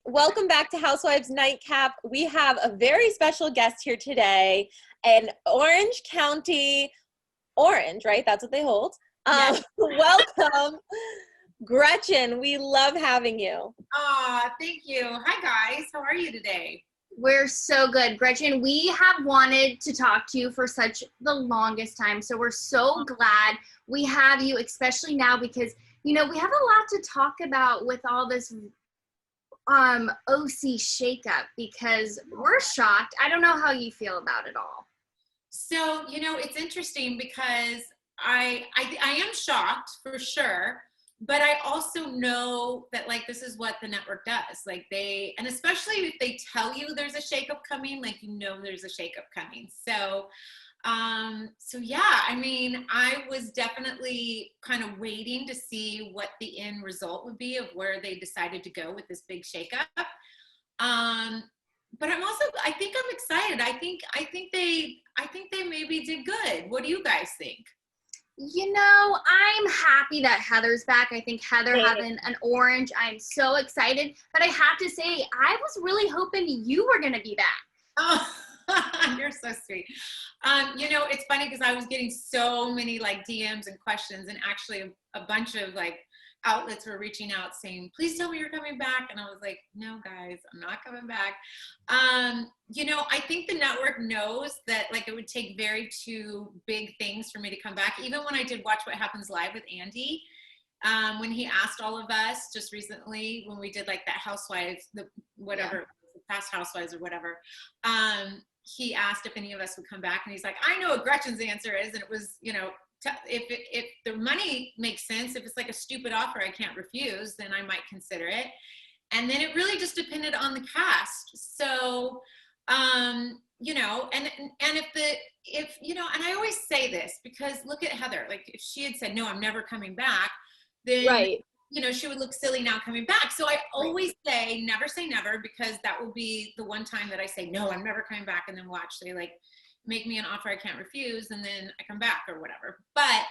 Welcome back to Housewives Nightcap. We have a very special guest here today, an Orange County Orange, right? That's what they hold. Yes. Welcome, Gretchen. We love having you. Thank you. Hi, guys. How are you today? We're so good, Gretchen. We have wanted to talk to you for such the longest time, so we're so glad we have you, especially now because, you know, we have a lot to talk about with all this OC shakeup because we're shocked. I don't know how you feel about it all. So, you know, it's interesting because I am shocked for sure, but I also know that like this is what the network does. Like and especially if they tell you there's a shakeup coming, like you know there's a shakeup coming. So yeah, I mean, I was definitely kind of waiting to see what the end result would be of where they decided to go with this big shakeup. But I think I'm excited. I think they maybe did good. What do you guys think? You know, I'm happy that Heather's back. I think Heather having an orange, I'm so excited. But I have to say, I was really hoping you were going to be back. Oh, you're so sweet. You know, it's funny because I was getting so many like DMs and questions, and actually a bunch of like outlets were reaching out saying, please tell me you're coming back. And I was like, no, guys, I'm not coming back. You know, I think the network knows that like it would take two big things for me to come back. Even when I did Watch What Happens Live with Andy, when he asked all of us just recently, when we did like that Housewives, the past Housewives or whatever, he asked if any of us would come back, and he's like, I know what Gretchen's answer is. And it was, you know, if the money makes sense, if it's like a stupid offer I can't refuse, then I might consider it. And then it really just depended on the cast. So, you know, and if, you know, and I always say this because look at Heather, like if she had said, no, I'm never coming back, then, right, you know, she would look silly now coming back. So I always say never, because that will be the one time that I say, no, I'm never coming back. And then watch, they like make me an offer I can't refuse, and then I come back or whatever. But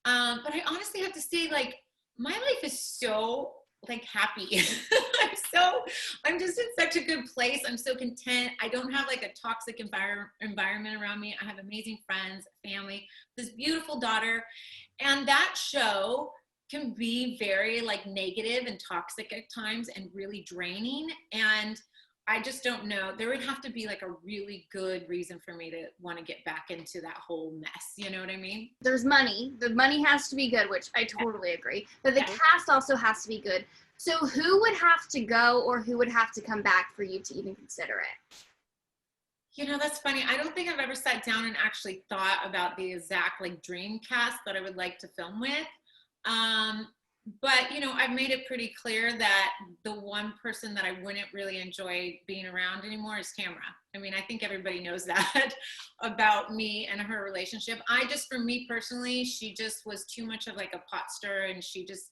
I honestly have to say, like, my life is so like happy. I'm just in such a good place. I'm so content. I don't have like a toxic environment around me. I have amazing friends, family, this beautiful daughter. And that show can be very like negative and toxic at times and really draining. And I just don't know. There would have to be like a really good reason for me to want to get back into that whole mess. You know what I mean? There's money. The money has to be good, which I totally agree. But the cast also has to be good. So who would have to go or who would have to come back for you to even consider it? You know, that's funny. I don't think I've ever sat down and actually thought about the exact like dream cast that I would like to film with. But, you know, I've made it pretty clear that the one person that I wouldn't really enjoy being around anymore is Tamra. I mean, I think everybody knows that about me and her relationship. For me personally, she just was too much of like a pot stirrer, and she just,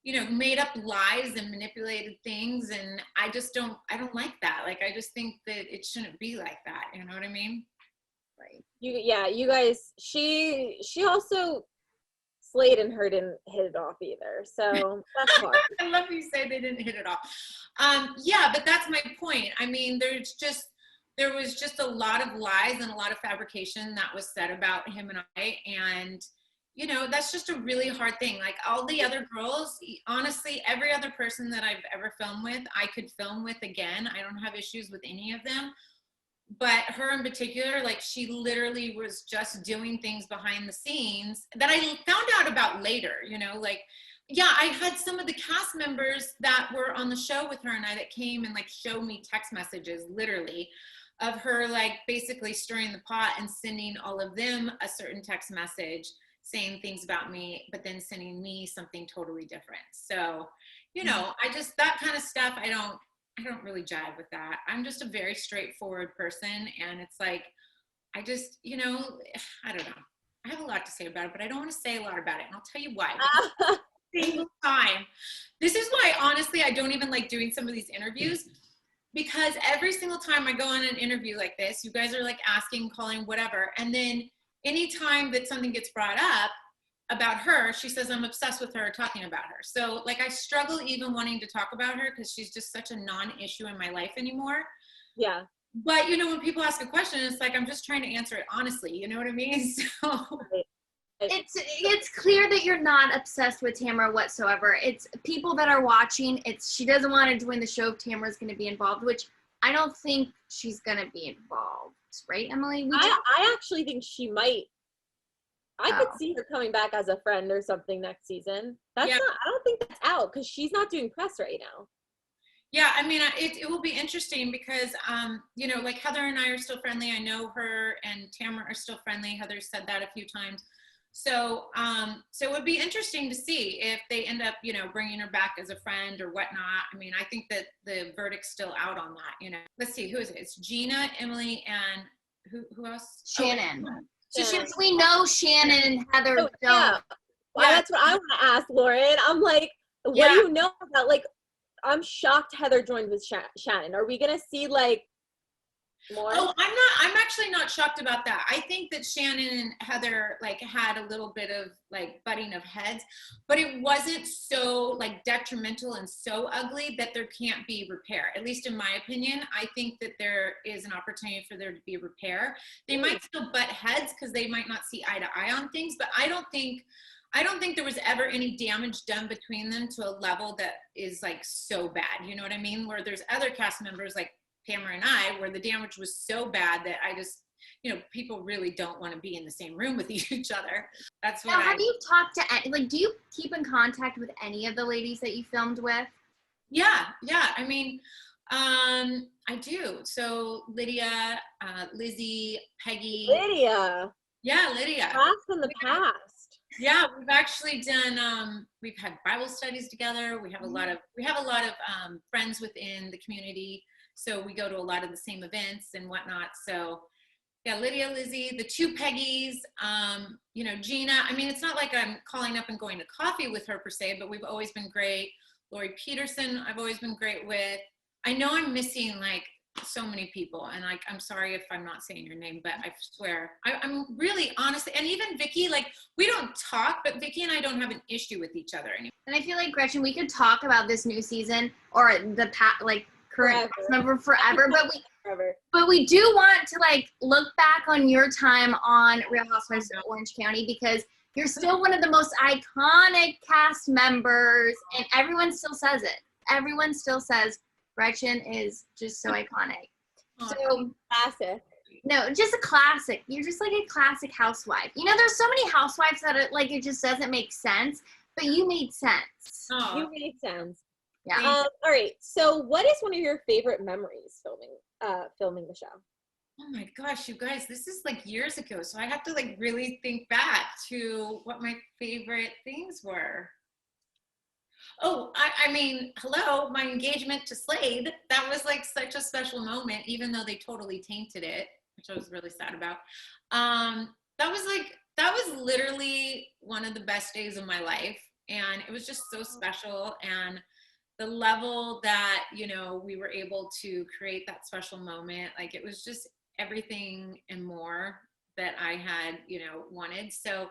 you know, made up lies and manipulated things. And I don't like that. Like, I just think that it shouldn't be like that. You know what I mean? Right. You guys, she also, Slade and her didn't hit it off either, so that's hard. I love you say they didn't hit it off. Yeah, but that's my point. I mean, there was just a lot of lies and a lot of fabrication that was said about him and I, and you know, that's just a really hard thing. Like all the other girls, honestly, every other person that I've ever filmed with, I could film with again. I don't have issues with any of them. But her in particular, like she literally was just doing things behind the scenes that I found out about later, you know, like, yeah, I had some of the cast members that were on the show with her and I that came and like showed me text messages literally of her like basically stirring the pot and sending all of them a certain text message saying things about me, but then sending me something totally different. So, you know, that kind of stuff, I don't really jive with that. I'm just a very straightforward person. And it's like, you know, I don't know. I have a lot to say about it, but I don't want to say a lot about it. And I'll tell you why. Single time. This is why, honestly, I don't even like doing some of these interviews, because every single time I go on an interview like this, you guys are like asking, calling, whatever. And then anytime that something gets brought up, about her, she says I'm obsessed with her, talking about her. So like I struggle even wanting to talk about her because she's just such a non-issue in my life anymore. Yeah. But you know, when people ask a question, it's like I'm just trying to answer it honestly. You know what I mean? So it's clear that you're not obsessed with Tamra whatsoever. It's people that are watching. She doesn't want to join the show if Tamra's going to be involved, which I don't think she's going to be involved, right, Emily? I actually think she might. I could see her coming back as a friend or something next season. I don't think that's out because she's not doing press right now. Yeah, I mean, it will be interesting because, you know, like Heather and I are still friendly. I know her and Tamra are still friendly. Heather said that a few times. So, so it would be interesting to see if they end up, you know, bringing her back as a friend or whatnot. I mean, I think that the verdict's still out on that, you know. Let's see, who is it? It's Gina, Emily, and who else? Shannon. Oh, Since we know Shannon and Heather don't. Yeah. Well, that's what I want to ask, Lauren. I'm like, what do you know about, like, I'm shocked Heather joined with Shannon. Are we going to see, like, more? Oh, I'm actually not shocked about that. I think that Shannon and Heather like had a little bit of like butting of heads, but it wasn't so like detrimental and so ugly that there can't be repair. At least in my opinion, I think that there is an opportunity for there to be repair. They might still butt heads because they might not see eye to eye on things, but I don't think there was ever any damage done between them to a level that is like so bad. You know what I mean? Where there's other cast members like Tamra and I, where the damage was so bad that I just, you know, people really don't want to be in the same room with each other. That's what now, have you talked to, like, do you keep in contact with any of the ladies that you filmed with? Yeah. I mean, I do. So Lydia, Lizzie, Peggy. Lydia. Yeah, Lydia. Blast from the past. Yeah, we've actually done, we've had Bible studies together. We have a lot of friends within the community. So we go to a lot of the same events and whatnot. So yeah, Lydia, Lizzie, the two Peggys, you know, Gina. I mean, it's not like I'm calling up and going to coffee with her per se, but we've always been great. Lori Peterson, I've always been great with. I know I'm missing like so many people, and like, I'm sorry if I'm not saying your name, but I swear, I'm really honest. And even Vicky, like, we don't talk, but Vicky and I don't have an issue with each other anymore. And I feel like, Gretchen, we could talk about this new season or the current cast member forever, but we do want to like look back on your time on Real Housewives of Orange County, because you're still one of the most iconic cast members, and everyone still says it. Everyone still says Gretchen is just so iconic. So classic. No, just a classic. You're just like a classic housewife. You know, there's so many housewives that it, like, it just doesn't make sense, but you made sense. Oh. You made sense. Yeah. All right. So, what is one of your favorite memories filming the show? Oh my gosh, you guys, this is like years ago, so I have to like really think back to what my favorite things were. Oh, I mean, hello, my engagement to Slade. That was like such a special moment, even though they totally tainted it, which I was really sad about. That was literally one of the best days of my life, and it was just so special. And the level that, you know, we were able to create that special moment, like, it was just everything and more that I had, you know, wanted. So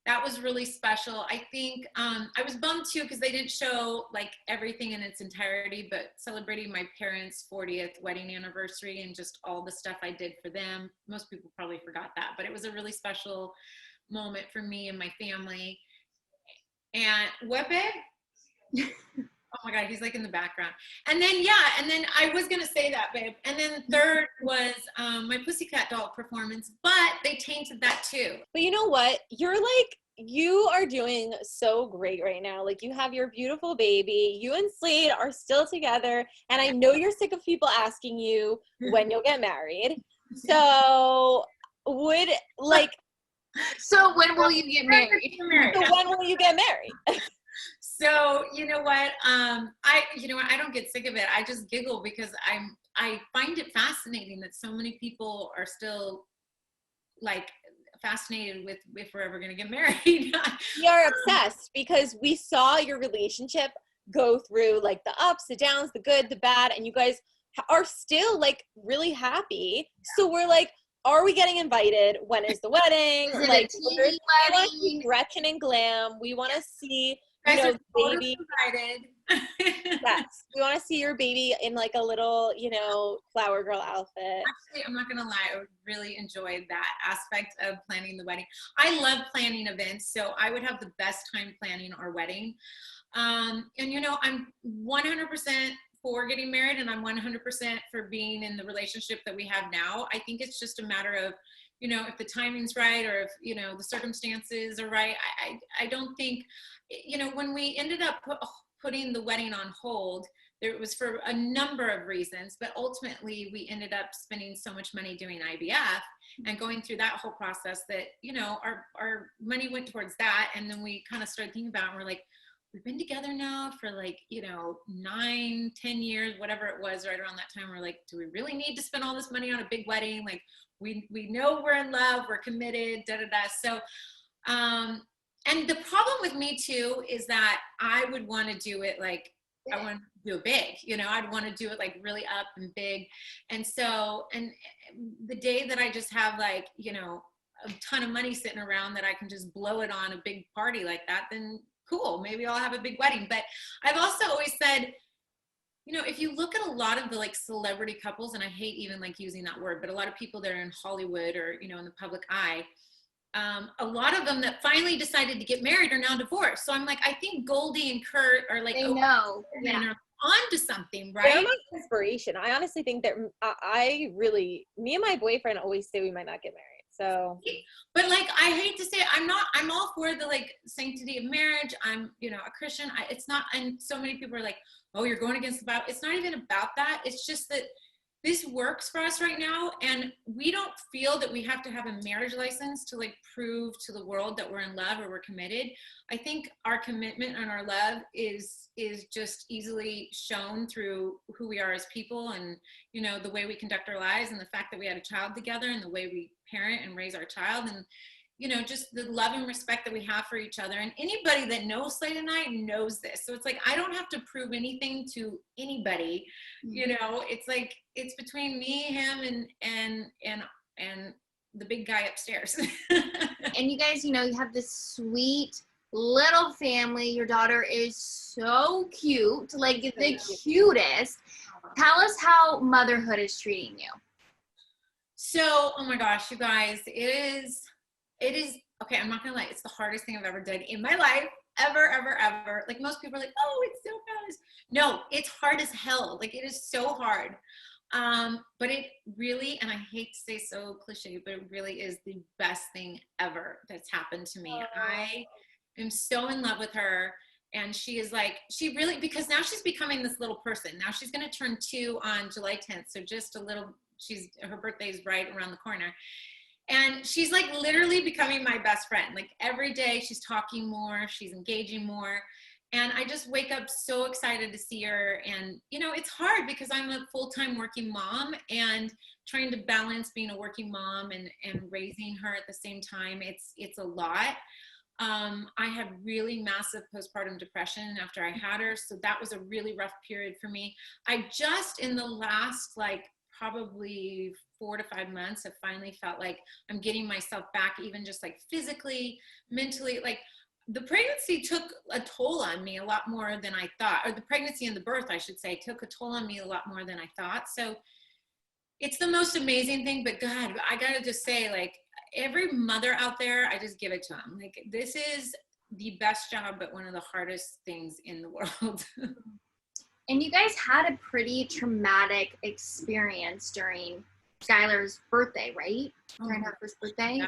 that was really special. I think I was bummed too because they didn't show like everything in its entirety, but celebrating my parents' 40th wedding anniversary and just all the stuff I did for them. Most people probably forgot that, but it was a really special moment for me and my family. And what, babe? Oh my God, he's like in the background. And then, and then I was going to say that, babe. And then third was my Pussycat Doll performance, but they tainted that too. But you know what? You are doing so great right now. Like, you have your beautiful baby. You and Slade are still together. And I know you're sick of people asking you when you'll get married. So So when will you get married? So when will you get married? So, you know what? I don't get sick of it. I just giggle because I find it fascinating that so many people are still like fascinated with if we're ever going to get married. We are obsessed because we saw your relationship go through like the ups, the downs, the good, the bad, and you guys are still like really happy. So we're like, are we getting invited? When is the wedding? Is it Like, a we TV want to see wedding? Gretchen and glam. We want to see, you Guys know, are totally baby. invited. Yes, we want to see your baby in like a little, you know, flower girl outfit. Actually, I'm not gonna lie, I really enjoyed that aspect of planning the wedding. I love planning events, so I would have the best time planning our wedding. And you know, I'm 100% for getting married, and I'm 100% for being in the relationship that we have now. I think it's just a matter of, you know, if the timing's right, or if, you know, the circumstances are right. I don't think, you know, when we ended up putting the wedding on hold, it was for a number of reasons, but ultimately we ended up spending so much money doing IVF and going through that whole process that, you know, our money went towards that. And then we kind of started thinking about it, and we're like, we've been together now for like, you know, 9-10 years, whatever it was, right around that time. We're like, do we really need to spend all this money on a big wedding? Like, we know we're in love, we're committed, da da da. So, and the problem with me too is that I would want to do it like, I want to do it big, you know, I'd want to do it like really up and big. And so, and the day that I just have like, you know, a ton of money sitting around that I can just blow it on a big party like that, then cool, maybe I'll have a big wedding. But I've also always said, you know, if you look at a lot of the like celebrity couples, and I hate even like using that word, but a lot of people that are in Hollywood or, you know, in the public eye, a lot of them that finally decided to get married are now divorced. So I'm like, I think Goldie and Kurt are like, They know. yeah, Yeah. onto something, They're right? my inspiration. I honestly think that I really, me and my boyfriend always say we might not get married. So, But like, I hate to say it, I'm all for the like sanctity of marriage. I'm, you know, a Christian. It's not, and so many people are like, oh, you're going against the Bible. It's not even about that. It's just that this works for us right now, and we don't feel that we have to have a marriage license to like prove to the world that we're in love or we're committed. I think our commitment and our love is just easily shown through who we are as people, and, you know, the way we conduct our lives, and the fact that we had a child together, and the way we parent and raise our child, and, you know, just the love and respect that we have for each other. And anybody that knows Slade and I knows this. So it's like, I don't have to prove anything to anybody, you know. It's like, it's between me, him, and the big guy upstairs. And you guys, you know, you have this sweet little family. Your daughter is so cute, like the cutest. Tell us how motherhood is treating you. So, oh my gosh, you guys, it is, okay, I'm not gonna lie, it's the hardest thing I've ever done in my life, ever. Like, most people are like, oh, it's so fast. No, it's hard as hell. Like, it is so hard. But it really, and I hate to say so cliche, but it really is the best thing ever that's happened to me. I am so in love with her. And she is like, she really, because now she's becoming this little person. Now she's going to turn 2 on July 10th. So just a little, her birthday is right around the corner. And she's like literally becoming my best friend. Like, every day she's talking more, she's engaging more. And I just wake up so excited to see her. And, you know, it's hard because I'm a full-time working mom, and trying to balance being a working mom and raising her at the same time. It's a lot. I had really massive postpartum depression after I had her. So that was a really rough period for me. I just, in the last, like, probably 4 to 5 months, have finally felt like I'm getting myself back, even just like physically, mentally. Like, the pregnancy took a toll on me a lot more than I thought, or the pregnancy and the birth, I should say, took a toll on me a lot more than I thought. So it's the most amazing thing. But God, I gotta just say, like, every mother out there, I just give it to them. Like, this is the best job, but one of the hardest things in the world. And you guys had a pretty traumatic experience during Skylar's birthday, right? During her first birthday?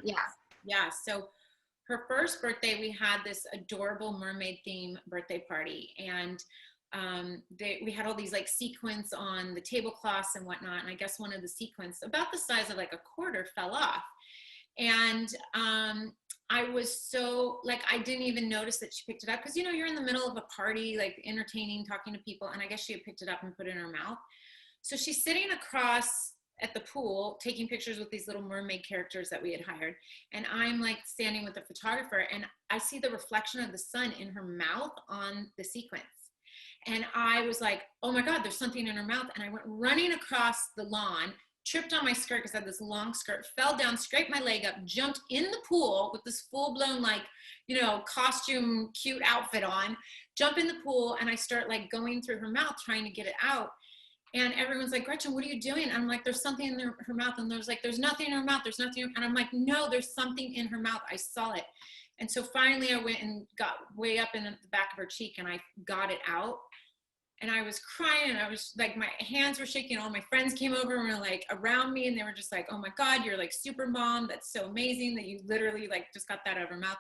Yeah. So her first birthday, we had this adorable mermaid theme birthday party. And we had all these like sequins on the tablecloths and whatnot. And I guess one of the sequins, about the size of like a quarter, fell off. And I was so, like, I didn't even notice that she picked it up, because, you know, you're in the middle of a party, like entertaining, talking to people, and I guess she had picked it up and put it in her mouth. So she's sitting across at the pool taking pictures with these little mermaid characters that we had hired, and I'm like standing with the photographer, and I see the reflection of the sun in her mouth on the sequence. And I was like, oh my God, there's something in her mouth. And I went running across the lawn, tripped on my skirt because I had this long skirt, fell down, scraped my leg up, jumped in the pool with this full-blown, like, you know, costume, cute outfit on, jump in the pool, and I start like going through her mouth trying to get it out. And everyone's like, Gretchen, what are you doing? And I'm like, there's something in her mouth. And there's like, there's nothing in her mouth. There's nothing. And I'm like, no, there's something in her mouth. I saw it. And so finally I went and got way up in the back of her cheek and I got it out. And I was crying and I was like, my hands were shaking. All my friends came over and were like around me and they were just like, oh my God, you're like super mom. That's so amazing that you literally like just got that out of her mouth.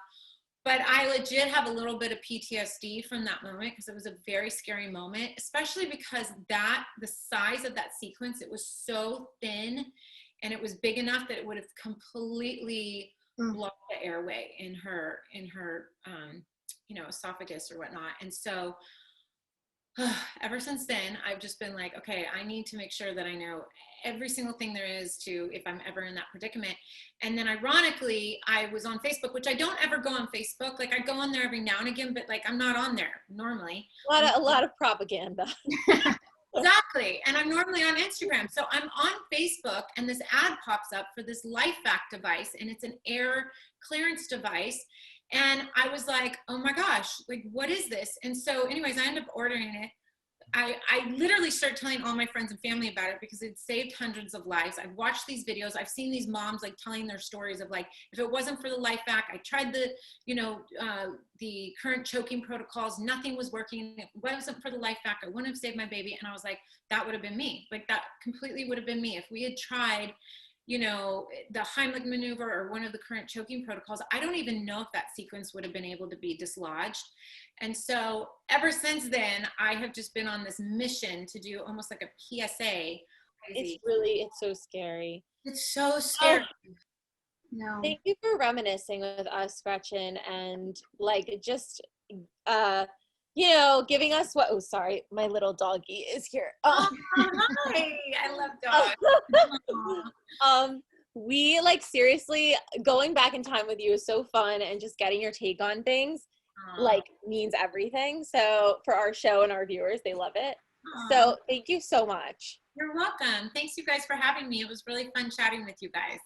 But I legit have a little bit of PTSD from that moment because it was a very scary moment, especially because the size of that sequence, it was so thin and it was big enough that it would have completely blocked the airway in her you know, esophagus or whatnot. And so ever since then, I've just been like, okay, I need to make sure that I know every single thing there is to, if I'm ever in that predicament. And then ironically, I was on Facebook, which I don't ever go on Facebook. Like I go on there every now and again, but like I'm not on there normally. A lot of propaganda. Exactly. And I'm normally on Instagram. So I'm on Facebook and this ad pops up for this LifeVac device and it's an air clearance device. And I was like, oh my gosh, like, what is this? And so anyways, I ended up ordering it. I literally started telling all my friends and family about it because it saved hundreds of lives. I've watched these videos. I've seen these moms like telling their stories of like, if it wasn't for the LifeVac, I tried the, you know, the current choking protocols, nothing was working. If it wasn't for the LifeVac, I wouldn't have saved my baby. And I was like, that would have been me. Like that completely would have been me. If we had tried, you know, the Heimlich maneuver or one of the current choking protocols, I don't even know if that sequence would have been able to be dislodged. And so ever since then, I have just been on this mission to do almost like a PSA. It's so scary. It's so scary. No. Thank you for reminiscing with us, Gretchen, and like just you know, giving us what, oh sorry, my little doggy is here. Oh, hi. I love dogs. We like seriously going back in time with you is so fun, and just getting your take on things like means everything. So for our show and our viewers, they love it. So thank you so much. You're welcome. Thanks you guys for having me. It was really fun chatting with you guys.